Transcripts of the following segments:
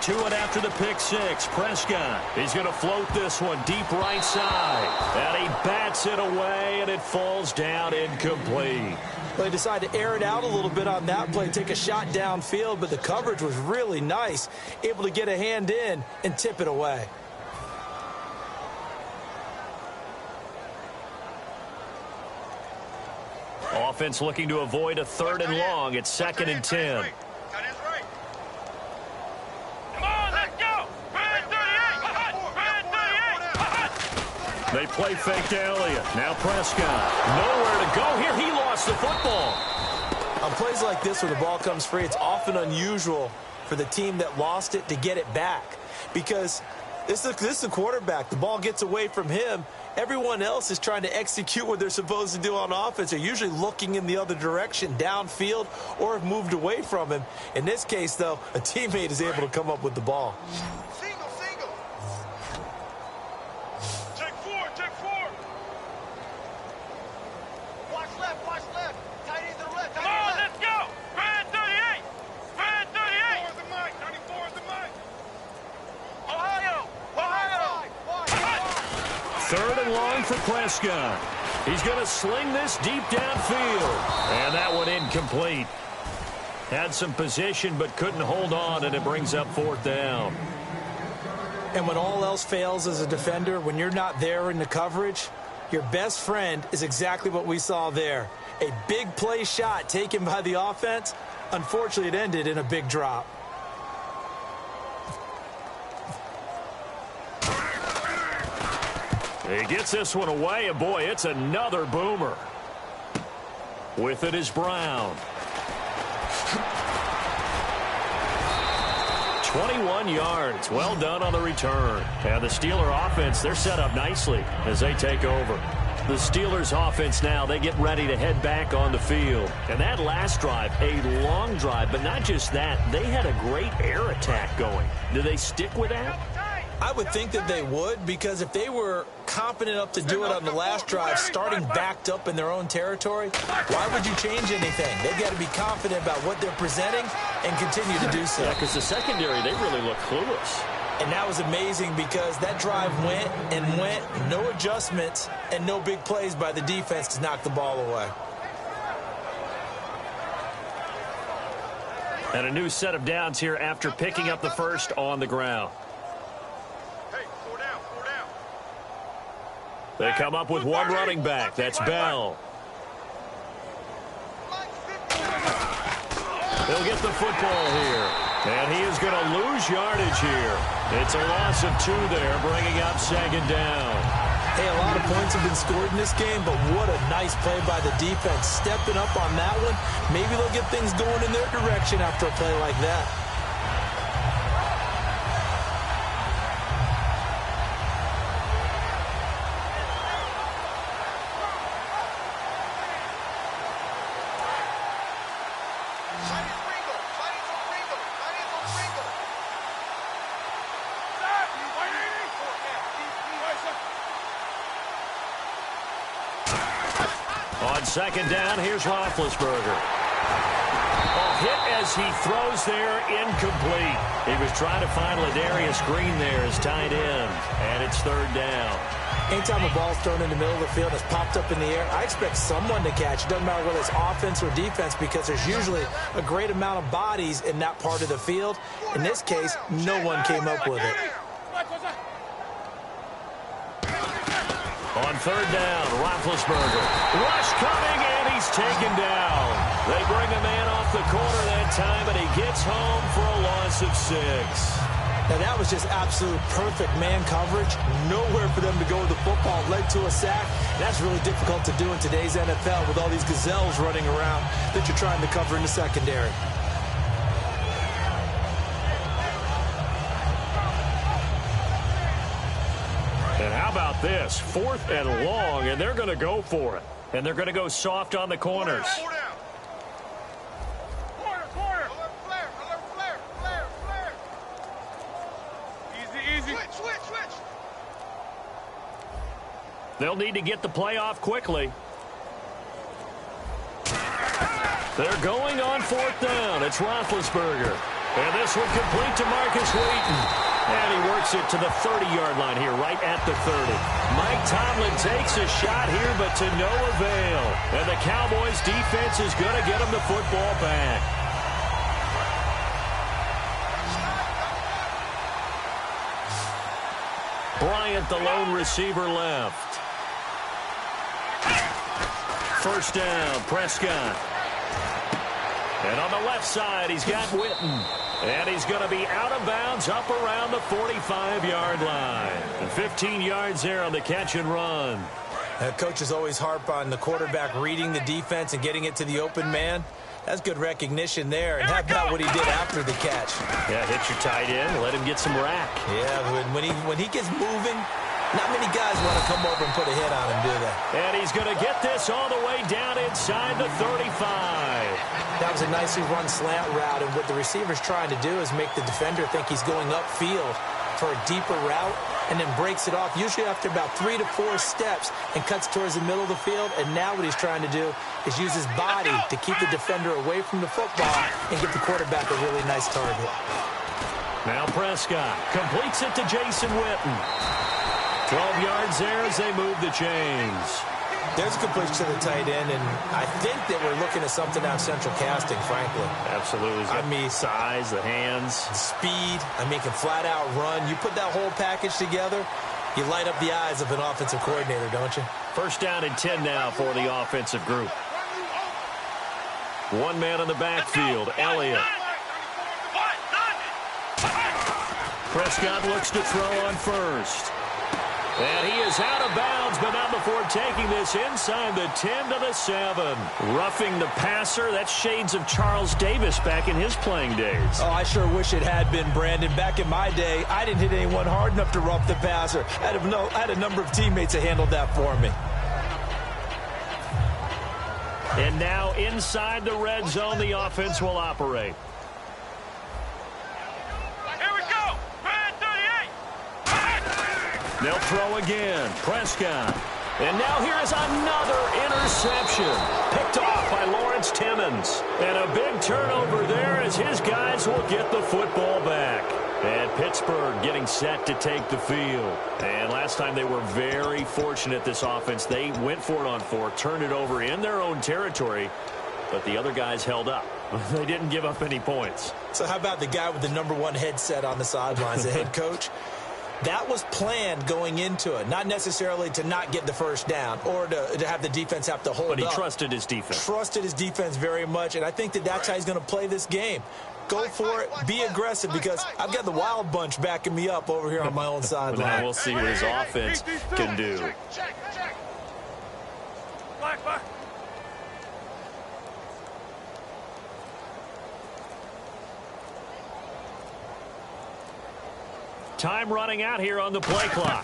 to it after the pick six. Prescott, he's going to float this one deep right side. And he bats it away, and it falls down incomplete. They decided to air it out a little bit on that play, take a shot downfield, but the coverage was really nice, able to get a hand in and tip it away. Offense looking to avoid a 3rd and long. It's 2nd and 10. They play fake to Elliott. Now Prescott. Nowhere to go here. He lost the football. On plays like this where the ball comes free, it's often unusual for the team that lost it to get it back. Because this is a quarterback. The ball gets away from him. Everyone else is trying to execute what they're supposed to do on offense. They're usually looking in the other direction, downfield, or have moved away from him. In this case, though, a teammate is able to come up with the ball. For Prescott. He's going to sling this deep downfield. And that one incomplete. Had some position but couldn't hold on, and it brings up 4th down. And when all else fails as a defender, when you're not there in the coverage, your best friend is exactly what we saw there. A big play shot taken by the offense. Unfortunately, it ended in a big drop. He gets this one away, and boy, it's another boomer. With it is Brown. 21 yards. Well done on the return. And the Steeler offense, they're set up nicely as they take over. The Steelers offense now, they get ready to head back on the field. And that last drive, a long drive, but not just that. They had a great air attack going. Do they stick with that? I would think that they would, because if they were confident enough to do it on the last drive, starting backed up in their own territory, why would you change anything? They've got to be confident about what they're presenting and continue to do so. Yeah, because the secondary, they really look clueless. And that was amazing because that drive went and went, no adjustments and no big plays by the defense to knock the ball away. And a new set of downs here after picking up the first on the ground. They come up with one running back. That's Bell. He'll get the football here. And he is going to lose yardage here. It's a loss of 2 there, bringing up 2nd down. Hey, a lot of points have been scored in this game, but what a nice play by the defense. Stepping up on that one. Maybe they'll get things going in their direction after a play like that. On 2nd down, here's Roethlisberger. A hit as he throws there, incomplete. He was trying to find Ladarius Green there as tight end, and it's 3rd down. Anytime a ball's thrown in the middle of the field, it's popped up in the air, I expect someone to catch. It doesn't matter whether it's offense or defense, because there's usually a great amount of bodies in that part of the field. In this case, no one came up with it. On 3rd down, Roethlisberger. Rush coming, and he's taken down. They bring a man off the corner that time, and he gets home for a loss of 6. Now, that was just absolute perfect man coverage. Nowhere for them to go with the football. Led to a sack. That's really difficult to do in today's NFL with all these gazelles running around that you're trying to cover in the secondary. And how about this? 4th and long, and they're going to go for it. And they're going to go soft on the corners. They'll need to get the play off quickly. They're going on 4th down. It's Roethlisberger. And this one complete to Marcus Wheaton. And he works it to the 30-yard line here, right at the 30. Mike Tomlin takes a shot here, but to no avail. And the Cowboys' defense is going to get him the football back. Bryant, the lone receiver, left. First down, Prescott. And on the left side, he's got Witten. And he's going to be out of bounds up around the 45-yard line. And 15 yards there on the catch and run. Coaches always harp on the quarterback reading the defense and getting it to the open man. That's good recognition there. And how about what he did after the catch? Yeah, hit your tight end, let him get some rack. Yeah, when he gets moving, not many guys want to come over and put a hit on him, do they? And he's going to get this all the way down inside the 35. That was a nicely run slant route, and what the receiver's trying to do is make the defender think he's going upfield for a deeper route, and then breaks it off, usually after about 3 to 4 steps, and cuts towards the middle of the field. And now what he's trying to do is use his body to keep the defender away from the football and give the quarterback a really nice target. Now Prescott completes it to Jason Witten. 12 yards there as they move the chains. There's a completion to the tight end, and I think that we're looking at something out of central casting, frankly. Absolutely. I mean, size, the hands. Speed. I mean, can flat out run. You put that whole package together, you light up the eyes of an offensive coordinator, don't you? First down and 10 now for the offensive group. One man in the backfield, Elliott. Prescott looks to throw on first. And he is out of bounds, but not before taking this inside the 10 to the 7. Roughing the passer, that's shades of Charles Davis back in his playing days. Oh, I sure wish it had been, Brandon. Back in my day, I didn't hit anyone hard enough to rough the passer. I had a number of teammates that handled that for me. And now inside the red zone, the offense will operate. They'll throw again. Prescott. And now here is another interception. Picked off by Lawrence Timmons. And a big turnover there as his guys will get the football back. And Pittsburgh getting set to take the field. And last time they were very fortunate, this offense. They went for it on 4, turned it over in their own territory, but the other guys held up. They didn't give up any points. So how about the guy with the #1 headset on the sidelines, the head coach? That was planned going into it, not necessarily to not get the first down or to have the defense have to hold up. But he trusted his defense. Trusted his defense very much, and I think that that's how he's going to play this game. Go for it, be aggressive, because I've got the wild bunch backing me up over here on my own sideline. Now we'll see what his offense can do. Time running out here on the play clock.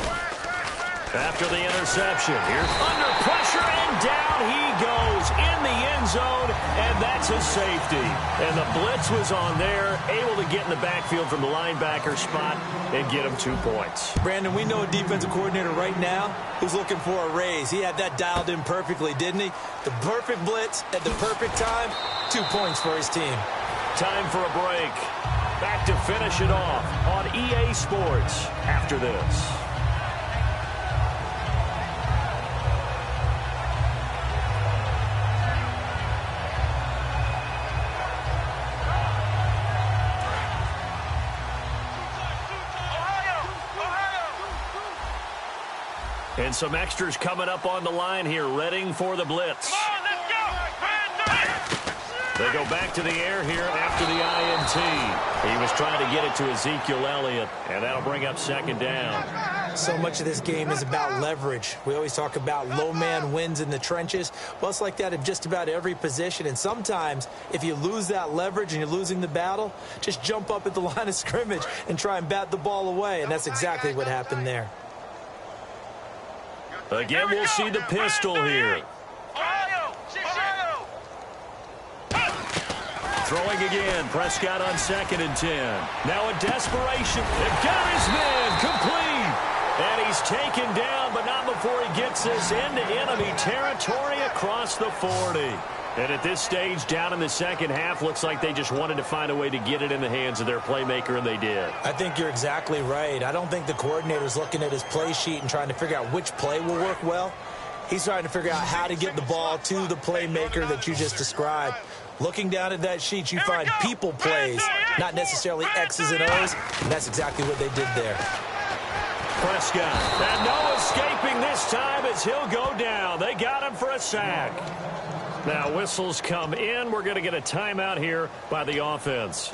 After the interception, here's under pressure, and down he goes in the end zone, and that's a safety. And the blitz was on there, able to get in the backfield from the linebacker spot and get him 2 points. Brandon, we know a defensive coordinator right now who's looking for a raise. He had that dialed in perfectly, didn't he? The perfect blitz at the perfect time, 2 points for his team. Time for a break. Back to finish it off on EA Sports after this. And some extras coming up on the line here, readying for the blitz. They go back to the air here after the INT. He was trying to get it to Ezekiel Elliott, and that'll bring up second down. So much of this game is about leverage. We always talk about low man wins in the trenches. Well, it's like that in just about every position. And sometimes, if you lose that leverage and you're losing the battle, just jump up at the line of scrimmage and try and bat the ball away. And that's exactly what happened there. Again, we'll see the pistol here. Throwing again, Prescott on 2nd and 10. Now a desperation. They've got his man complete. And he's taken down, but not before he gets this into enemy territory across the 40. And at this stage, down in the second half, looks like they just wanted to find a way to get it in the hands of their playmaker, and they did. I think you're exactly right. I don't think the coordinator's looking at his play sheet and trying to figure out which play will work well. He's trying to figure out how to get the ball to the playmaker that you just described. Looking down at that sheet, you find people plays, not necessarily X's and O's, and that's exactly what they did there. Prescott, and no escaping this time as he'll go down. They got him for a sack. Now whistles come in. We're going to get a timeout here by the offense.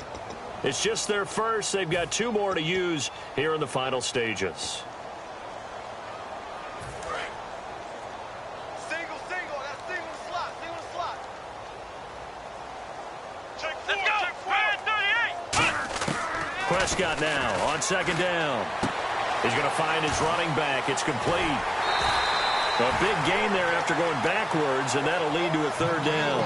It's just their first. They've got 2 more to use here in the final stages. Prescott now on second down. He's going to find his running back. It's complete. A big gain there after going backwards, and that'll lead to a 3rd down.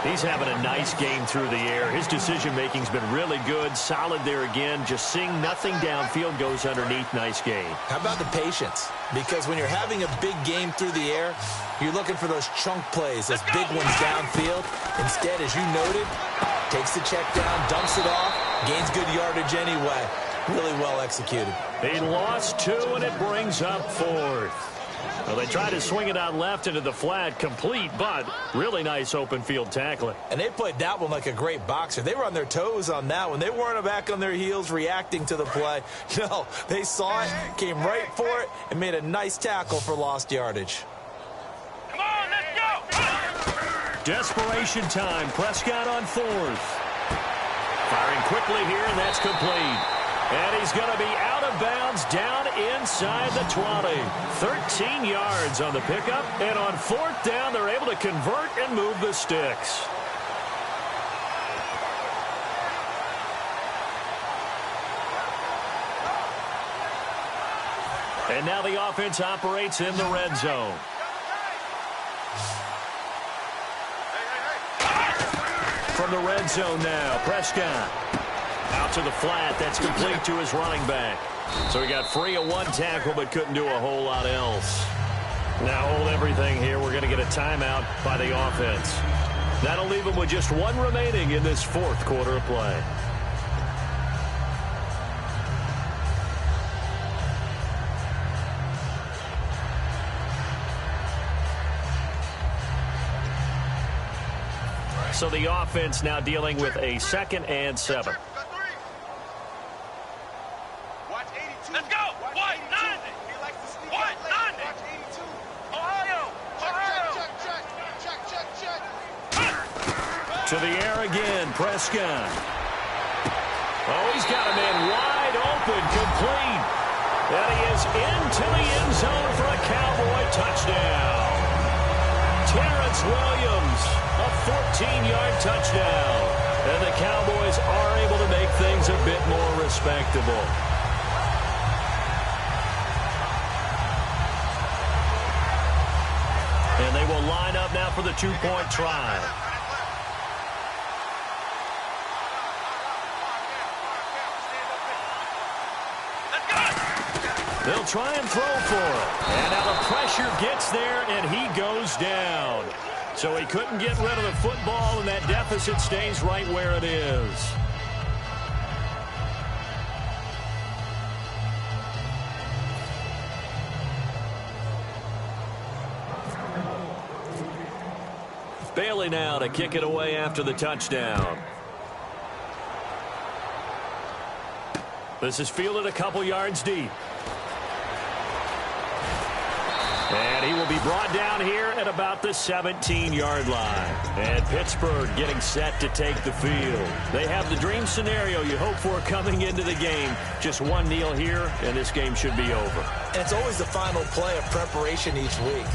He's having a nice game through the air. His decision-making's been really good. Solid there again. Just seeing nothing downfield, goes underneath. Nice game. How about the patience? Because when you're having a big game through the air, you're looking for those chunk plays, those big ones downfield. Instead, as you noted, takes the check down, dumps it off, gains good yardage anyway. Really well executed. He lost 2, and it brings up 4th. Well, they tried to swing it out left into the flat, complete, but really nice open field tackling. And they played that one like a great boxer. They were on their toes on that one. They weren't back on their heels reacting to the play. No, they saw it, came right for it, and made a nice tackle for lost yardage. Come on, let's go! Desperation time. Prescott on 4th. Firing quickly here, and that's complete. And he's going to be out of bounds down inside the 20. 13 yards on the pickup. And on 4th down, they're able to convert and move the sticks. And now the offense operates in the red zone. From the red zone now, Prescott. Out to the flat. That's complete to his running back. So he got free of 1 tackle but couldn't do a whole lot else. Now hold everything here. We're going to get a timeout by the offense. That'll leave him with just 1 remaining in this 4th quarter of play. So the offense now dealing with a 2nd and 7. Let's go! White 90! White 90! Ohio! To the air again, Prescott. Oh, he's got a man wide open, complete. And he is into the end zone for a Cowboy touchdown. Terrence Williams, a 14-yard touchdown. And the Cowboys are able to make things a bit more respectable. And they will line up now for the 2-point try. They'll try and throw for it. And now the pressure gets there, and he goes down. So he couldn't get rid of the football, and that deficit stays right where it is. Bailey now to kick it away after the touchdown. This is fielded a couple yards deep. And he will be brought down here at about the 17-yard line. And Pittsburgh getting set to take the field. They have the dream scenario you hope for coming into the game. Just 1 kneel here, and this game should be over. And it's always the final play of preparation each week.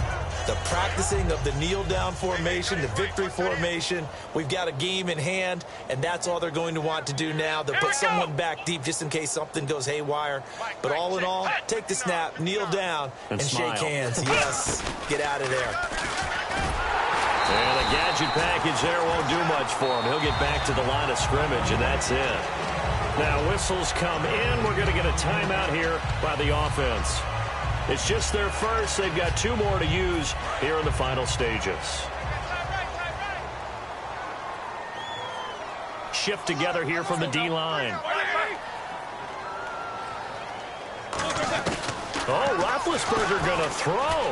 The practicing of the kneel-down formation, the victory formation. We've got a game in hand, and that's all they're going to want to do now. They'll put someone back deep just in case something goes haywire. But all in all, take the snap, kneel down, and shake hands. Yes, get out of there. And the gadget package there won't do much for him. He'll get back to the line of scrimmage, and that's it. Now whistles come in. We're going to get a timeout here by the offense. It's just their first. They've got 2 more to use here in the final stages. shift together here from the D-line. Oh, Roethlisberger going to throw.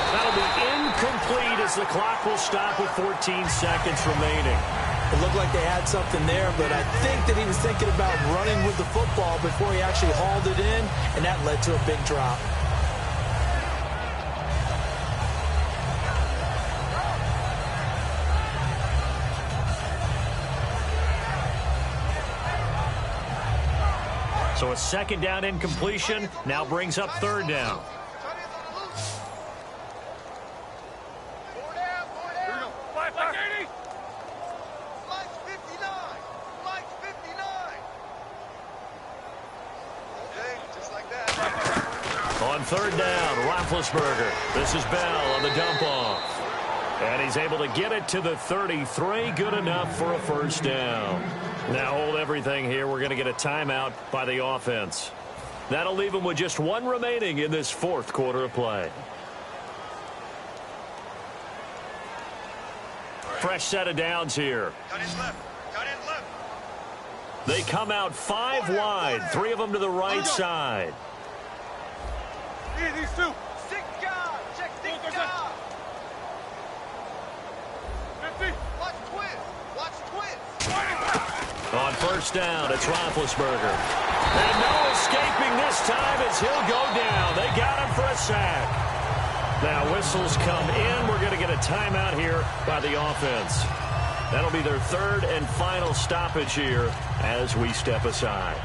That'll be incomplete as the clock will stop with 14 seconds remaining. It looked like they had something there, but I think that he was thinking about running with the football before he actually hauled it in, and that led to a big drop. So a second down incompletion now brings up third down. On third down, Roethlisberger. This is Bell on the dump off. And he's able to get it to the 33. Good enough for a first down. Now hold everything here. We're going to get a timeout by the offense. That'll leave them with just one remaining in this fourth quarter of play. Fresh set of downs here. Cut in left. Cut in left. They come out 5 wide. 3 of them to the right side. Here, these two. 6 guys. Check 6 guys. 50. Watch twist. Watch twist. On first down, it's Roethlisberger. And no escaping this time as he'll go down. They got him for a sack. Now whistles come in. We're going to get a timeout here by the offense. That'll be their third and final stoppage here as we step aside.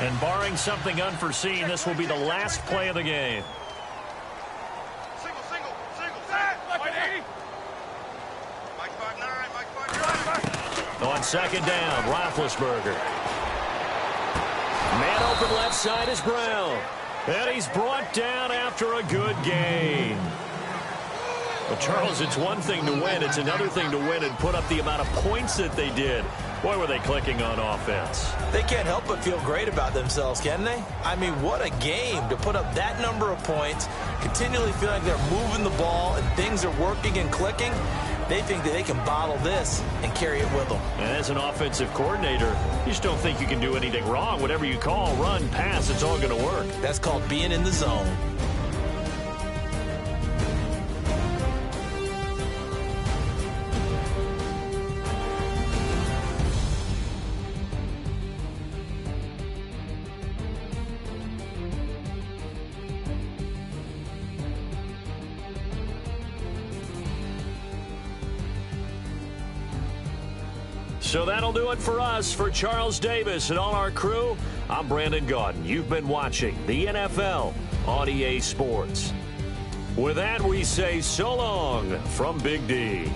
And barring something unforeseen, this will be the last play of the game. Single. Mike 80. Mike 5'9". Mike 5'9". On second down, Roethlisberger. Man open left side is Brown. And he's brought down after a good gain. Well, Charles, it's one thing to win. It's another thing to win and put up the amount of points that they did. Boy, were they clicking on offense. They can't help but feel great about themselves, can they? I mean, what a game to put up that number of points, continually feel like they're moving the ball and things are working and clicking. They think that they can bottle this and carry it with them. And as an offensive coordinator, you just don't think you can do anything wrong. Whatever you call, run, pass, it's all going to work. That's called being in the zone. So that'll do it for us. For Charles Davis and all our crew, I'm Brandon Gaudin. You've been watching the NFL on EA Sports. With that, we say so long from Big D.